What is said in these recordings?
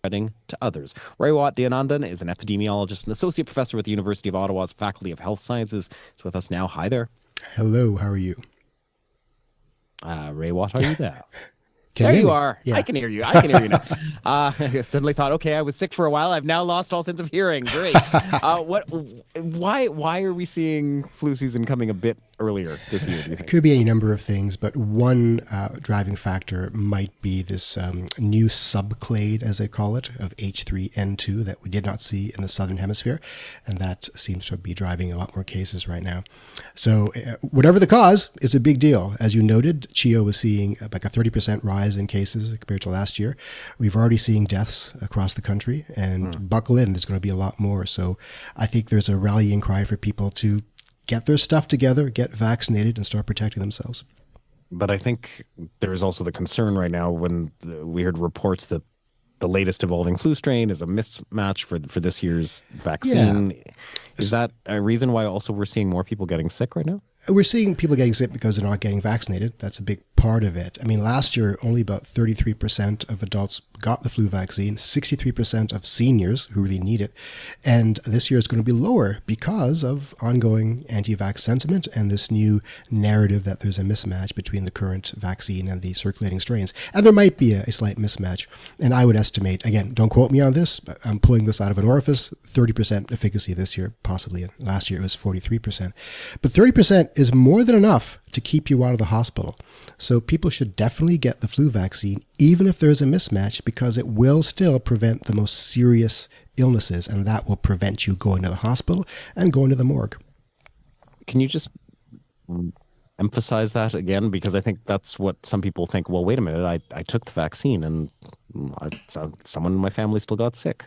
spreading to others. Raywat Deonandan is an epidemiologist and associate professor with the University of Ottawa's Faculty of Health Sciences. He's with us now. Hi there. Hello, how are you? Raywat, are you there? Can There you hear you me? are. I Yeah. can hear you. I can hear you now. I suddenly thought, okay, I was sick for a while. I've now lost all sense of hearing. Great. What? Why are we seeing flu season coming a bit earlier this year? Do you It think? could be any number of things, but one driving factor might be this new subclade, as they call it, of H3N2 that we did not see in the southern hemisphere, and that seems to be driving a lot more cases right now. So whatever the cause, it's a big deal. As you noted, CHIO was seeing like a 30% rise in cases compared to last year. We've already seen deaths across the country, and buckle in, there's going to be a lot more. So I think there's a rallying cry for people to get their stuff together, get vaccinated, and start protecting themselves. But I think there is also the concern right now when we heard reports that the latest evolving flu strain is a mismatch for this year's Yeah. vaccine. Is that a reason why also we're seeing more people getting sick right now? We're seeing people getting sick because they're not getting vaccinated. That's a big part of it. I mean, last year, only about 33% of adults got the flu vaccine, 63% of seniors who really need it. And this year is going to be lower because of ongoing anti-vax sentiment and this new narrative that there's a mismatch between the current vaccine and the circulating strains. And there might be a slight mismatch. And I would estimate, again, don't quote me on this, but I'm pulling this out of an orifice, 30% efficacy this year, possibly. Last year it was 43%. But 30% is more than enough to keep you out of the hospital. So people should definitely get the flu vaccine, even if there's a mismatch, because it will still prevent the most serious illnesses, and that will prevent you going to the hospital and going to the morgue. Can you just emphasize that again? Because I think that's what some people think. Well, wait a minute, I took the vaccine and someone in my family still got sick.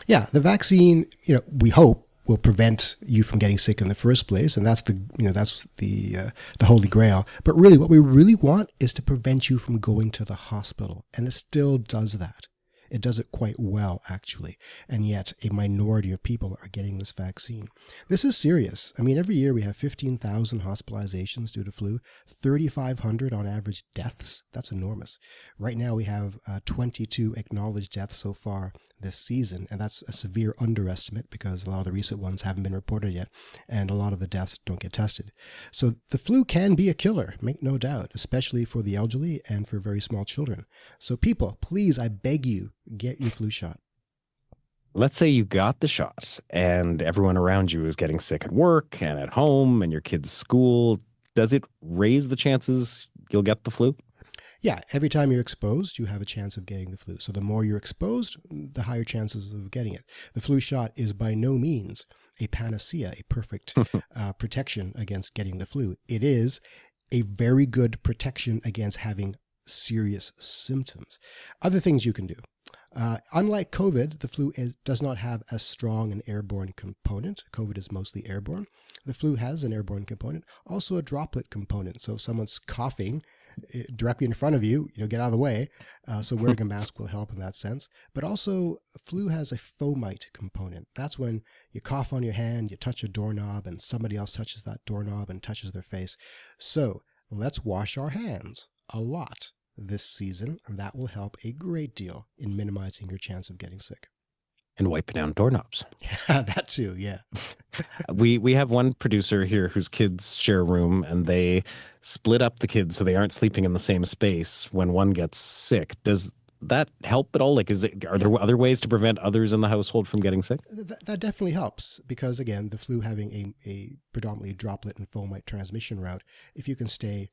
Yeah, the vaccine, we hope will prevent you from getting sick in the first place, and that's the holy grail. But really, what we really want is to prevent you from going to the hospital, and it still does that. It does it quite well, actually, and yet a minority of people are getting this vaccine. This is serious. I mean, every year we have 15,000 hospitalizations due to flu, 3,500 on average deaths. That's enormous. Right now we have 22 acknowledged deaths so far this season, and that's a severe underestimate because a lot of the recent ones haven't been reported yet, and a lot of the deaths don't get tested. So the flu can be a killer, make no doubt, especially for the elderly and for very small children. So people, please, I beg you, get your flu shot. Let's say you got the shot and everyone around you is getting sick at work and at home and your kid's school. Does it raise the chances you'll get the flu? Yeah, every time you're exposed, you have a chance of getting the flu. So the more you're exposed, the higher chances of getting it. The flu shot is by no means a panacea, a perfect protection against getting the flu. It is a very good protection against having serious symptoms. Other things you can do. Unlike COVID, the flu does not have as strong an airborne component. COVID is mostly airborne. The flu has an airborne component, also a droplet component. So if someone's coughing directly in front of you, get out of the way. So wearing a mask will help in that sense. But also, flu has a fomite component. That's when you cough on your hand, you touch a doorknob, and somebody else touches that doorknob and touches their face. So let's wash our hands a lot this season, and that will help a great deal in minimizing your chance of getting sick. And wipe down doorknobs. That too, yeah. We have one producer here whose kids share a room and they split up the kids so they aren't sleeping in the same space when one gets sick. Does that help at all? Like, are there other ways to prevent others in the household from getting sick? That definitely helps because, again, the flu having a predominantly droplet and fomite transmission route, if you can stay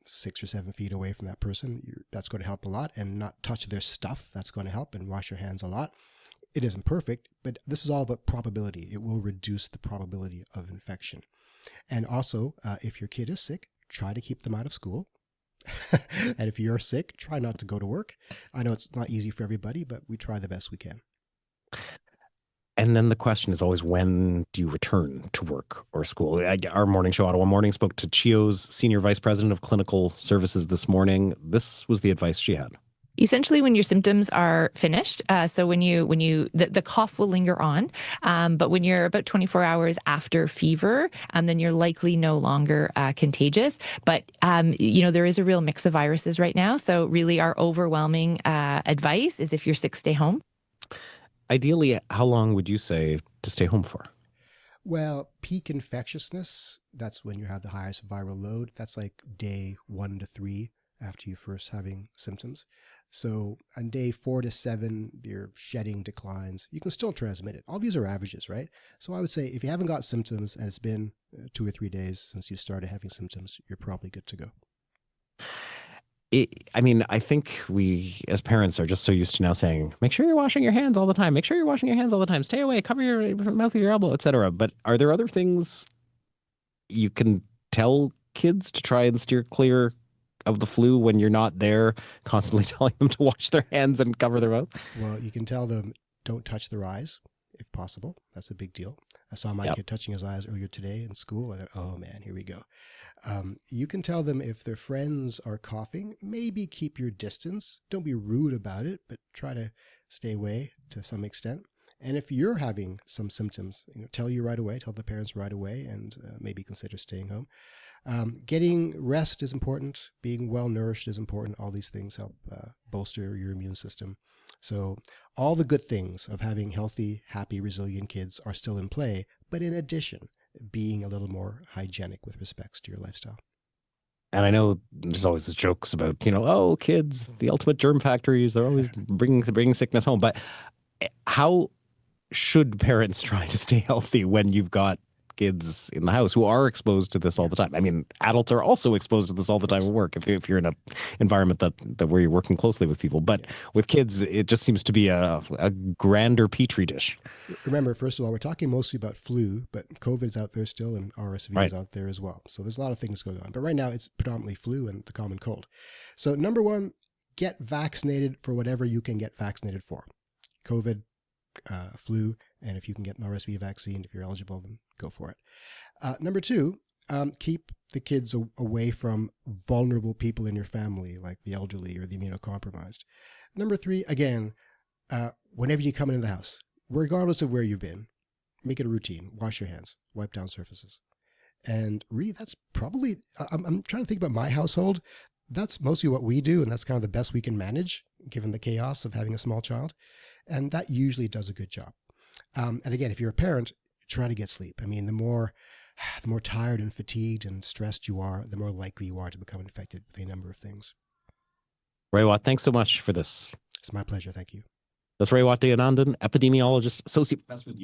6 or 7 feet away from that person, that's going to help a lot, and not touch their stuff. That's going to help, and wash your hands a lot. It isn't perfect, but this is all about probability. It will reduce the probability of infection. And also, if your kid is sick, try to keep them out of school. And if you're sick, try not to go to work. I know it's not easy for everybody, but we try the best we can. And then the question is always, when do you return to work or school? Our morning show, Ottawa Morning, spoke to CHIO's Senior Vice President of Clinical Services this morning. This was the advice she had. Essentially, when your symptoms are finished, so when the cough will linger on, but when you're about 24 hours after fever, then you're likely no longer contagious. But there is a real mix of viruses right now. So really, our overwhelming advice is if you're sick, stay home. Ideally, how long would you say to stay home for? Well, peak infectiousness, that's when you have the highest viral load. That's like day 1 to 3 after you first having symptoms. So on day 4 to 7, your shedding declines. You can still transmit it. All these are averages, right? So I would say if you haven't got symptoms and it's been 2 or 3 days since you started having symptoms, you're probably good to go. I mean, I think we as parents are just so used to now saying, make sure you're washing your hands all the time. Make sure you're washing your hands all the time. Stay away, cover your mouth with your elbow, etc. But are there other things you can tell kids to try and steer clear of the flu when you're not there, constantly telling them to wash their hands and cover their mouth? Well, you can tell them don't touch their eyes if possible. That's a big deal. I saw my Yep. kid touching his eyes earlier today in school. I thought, oh man, here we go. You can tell them if their friends are coughing, maybe keep your distance. Don't be rude about it, but try to stay away to some extent. And if you're having some symptoms, tell you right away, tell the parents right away, and maybe consider staying home. Getting rest is important. Being well nourished is important. All these things help bolster your immune system. So all the good things of having healthy, happy, resilient kids are still in play. But in addition, being a little more hygienic with respects to your lifestyle. And I know there's always these jokes about, oh, kids, the ultimate germ factories, they're always bringing sickness home. But how should parents try to stay healthy when you've got kids in the house who are exposed to this all the time? I mean, adults are also exposed to this all the time at work if you're in an environment that where you're working closely with people. But with kids, it just seems to be a grander petri dish. Remember, first of all, we're talking mostly about flu, but COVID's out there still and RSV Right. is out there as well. So there's a lot of things going on. But right now, it's predominantly flu and the common cold. So number one, get vaccinated for whatever you can get vaccinated for. COVID, flu, and if you can get an RSV vaccine, if you're eligible, then go for it. Number two, keep the kids away from vulnerable people in your family, like the elderly or the immunocompromised. Number three, again, whenever you come into the house, regardless of where you've been, make it a routine. Wash your hands, wipe down surfaces. And really, that's probably, I'm trying to think about my household. That's mostly what we do, and that's kind of the best we can manage, given the chaos of having a small child. And that usually does a good job. And again, if you're a parent, try to get sleep. I mean, the more tired and fatigued and stressed you are, the more likely you are to become infected with a number of things. Ray Watt, thanks so much for this. It's my pleasure. Thank you. That's Ray Watt Deonandan, epidemiologist, associate professor with